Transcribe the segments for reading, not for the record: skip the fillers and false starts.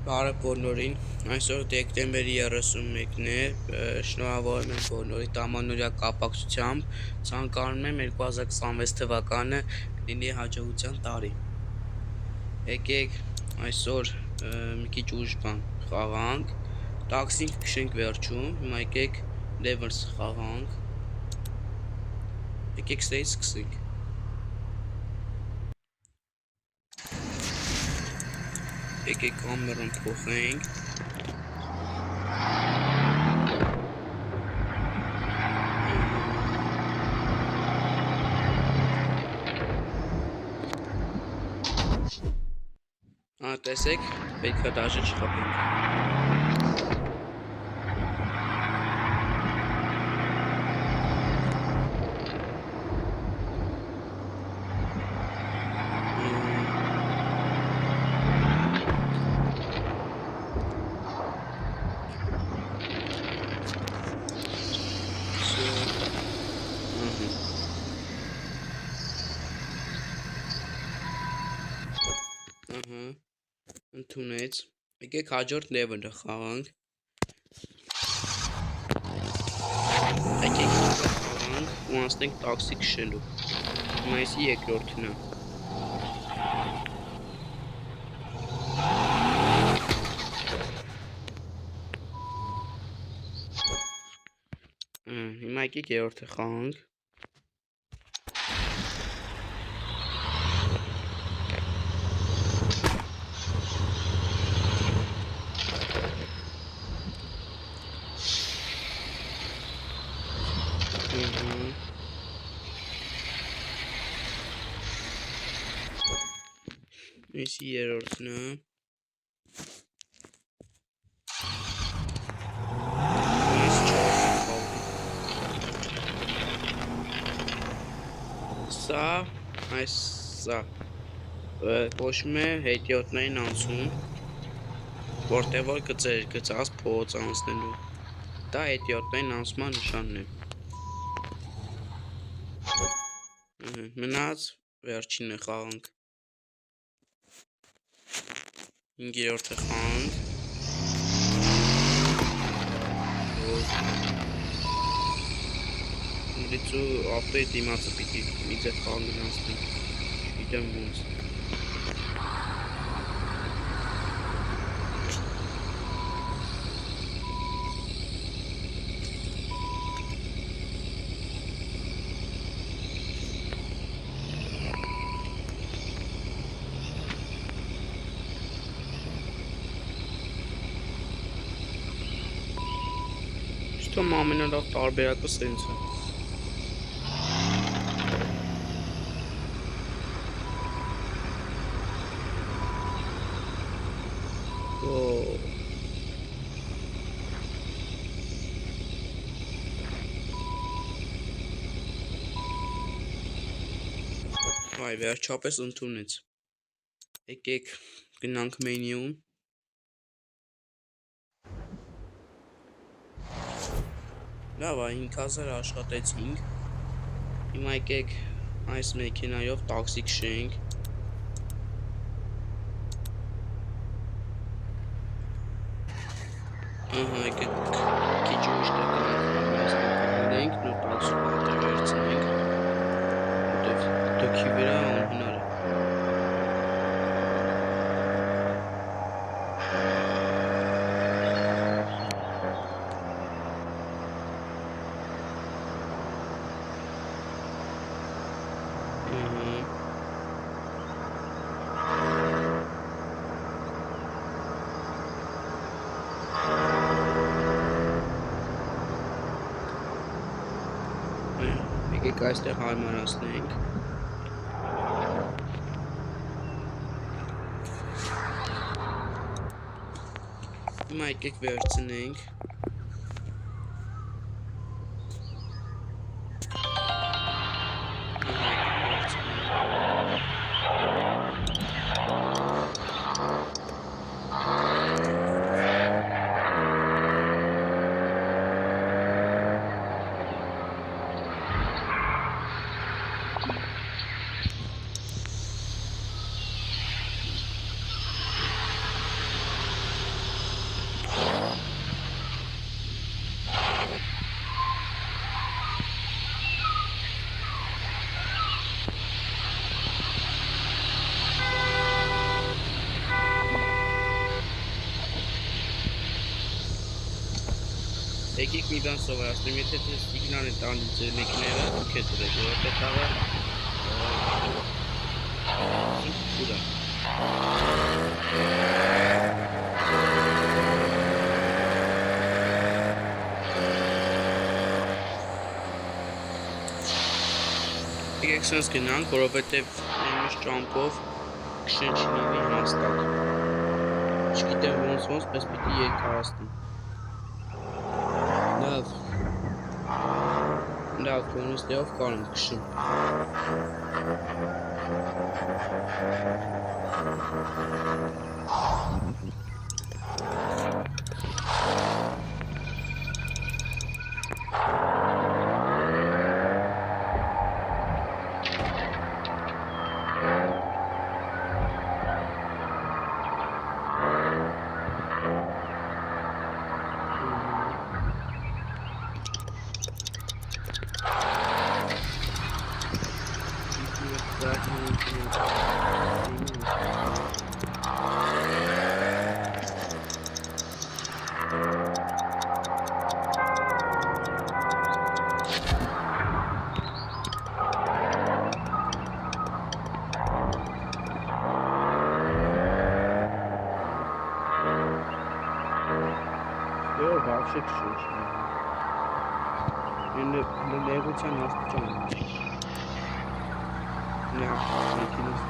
Բարև բոլորին, այսօր դեկտեմբերի 31-ն է, շնորհավորում եմ բոլորիդ ամանորյա կապակցությամբ, ցանկանում եմ 2026 թվականը լինի հաջողության տարի։ Եկեք այսօր մի քիչ ուշ բան խաղանք, տաքսին քշենք վերջում, հիմա եկեք Levels խաղանք, եկեք սրից սկսենք։ Եկեք կամերան փոխենք։ Տեսեք, պետք է դաժե չխփենք։ Ընդունեց, եկեք հաջորդ level-ը խաղանք։ Եկեք խաղանք ու անցնենք տաքսի քշելու։ Հիմա էսի երկրորդն է։ Հիմա եկեք երրորդը խաղանք։ Էսի երրորդն է։ Սա կոչվում է հետիոտնային անցում, որտեղ որ գծած փողոց անցնելու։ Դա հետիոտնային անցման նշանն է։ Մնաց վերջինը խաղանք։ 5-րդը խաղանք։ Լիցու ավտոյի դիմացը պիտի մի ձև խաղան գնացնի։ Չգիտեմ ոնց։ Չթվում ամենալավ տարբերակը սենց է։ Այ վերջապես ընդունեց։ Եկեք գնանք մենյու։ Լավ, 5000 աշխատեցինք։ Հիմա եկեք այս մեքենայով տաքսի քշենք։ Եկեք քիչ ուշ գնանք նոր տաքսի պատը վերցնենք։ Դոքի վրա անհնար է։ Եկեք այստեղ հարմարացնենք։ Հիմա եկեք վերցնենք։ եկեք մի բան սովորացնեմ, եթե դες սիգնալ են տալիս ձեր մեքենաները, դուք եք դրեք, որովհետև տաղը ուրա։ Եկեք սենց գնանք, որովհետև նույնիսկ ճամփով քշեն չի լինի հաստատ։ Չգիտեմ ոնց, պես պիտի երկարացնեմ։ Լավ, կոնստեով կարում քշում։ Вообще кшиш. Или левության աստիճան։ Նա ինքնից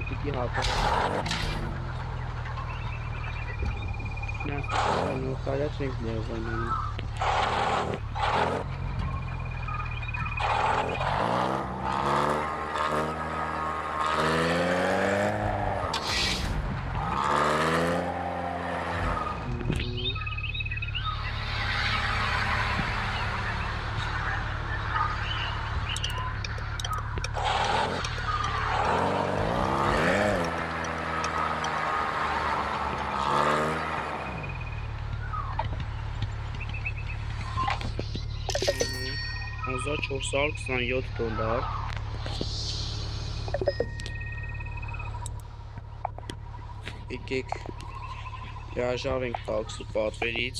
Պիտի հակառակ։ Նա կարած ենք լեզվանում։ $1427 Եկեք հրաժարվենք տաքսի պատվերից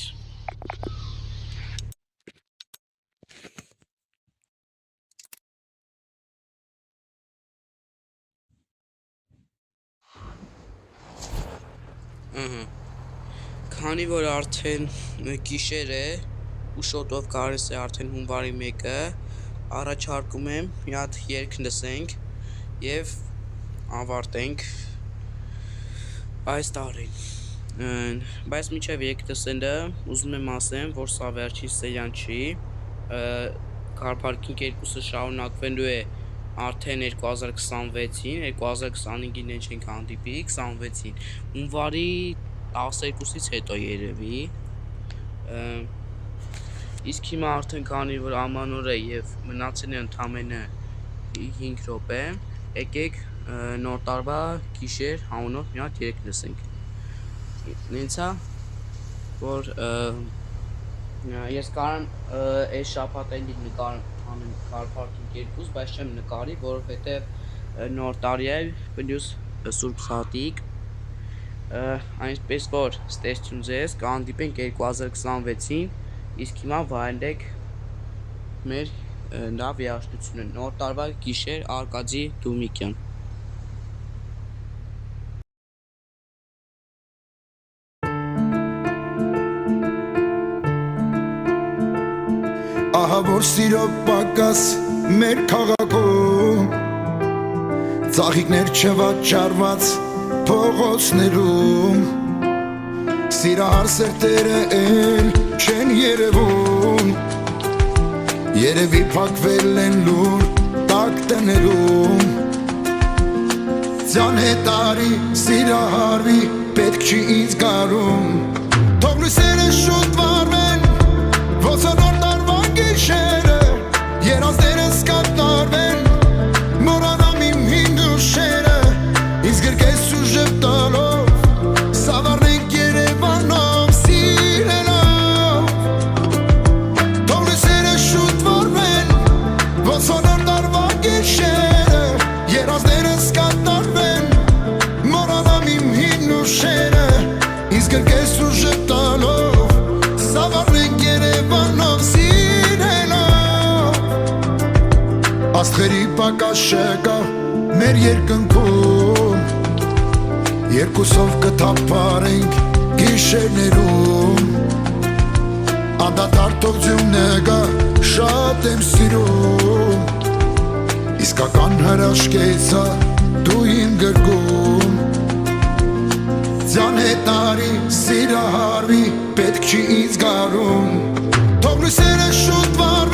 Քանի որ արդեն գիշեր է ու շոտով կարես է արդեն հունվարի 1-ը առաջարկում եմ մի հատ երգ լսենք եւ ավարտենք այս տարին բայց մինչեւ երգ լսելը ուզում եմ ասեմ որ սա վերջին սերիան չի Car Parking 2-ը շարունակվելու է արդեն 2026-ին 2025-ին չենք հանդիպի 26-ին հունվարի 12-ից հետո երևի Իսկ հիմա արդեն քանի որ ամանոր է եւ մնացել է ընդամենը 5 րոպե եկեք նոր տարվա գիշեր հանունով մի հատ երգ լսենք Նենցա որ ես կարան այս շաբաթային նկարեմ Car Parking 2 բայց չեմ նկարի որովհետեւ նոր տարի է պլյուս Սուրբ Սատիկ այնպես որ ստեսություն ձեզ կհանդիպենք 2026-ին Իսկ հիմա վայելեք մեր լավ երաժշտությունը նոր տարվա գիշեր Արկադի Դումիկյան Ահա որ սիրո պակաս մեր քաղաքում Ծաղիկներ չվաճառված փողոցներում Սիրահար սերտերը էլ չեն երևում Երևի փակվել են լուր տակ տներում Ձան հետարի սիրահարվի պետք չի ինձ գարում Թող լույսերը շուտ վարվեն ոսանոր տարվա գիշերը Երազները սկատնարվեն մորանամ իմ հին դուշերը Ինձ գրկես ու ժպտալով Սավառնենք Երևանով սիրելով Թող լույսերը շուտ վարվեն ոսանոր զրկես ու ժպտալով Սավառնենք Երևանով սիրելով Աստղերի պակաս չկա մեր երկնքում Երկուսով կթափարենք գիշերներում Անդադար թողջումն գա շատ եմ սիրում Իսկական հրաշքեցա դու իմ գրգում Ձան հետարի սիրահարվի պետք չի ինձ գարում Թող լույսերը շուտ վար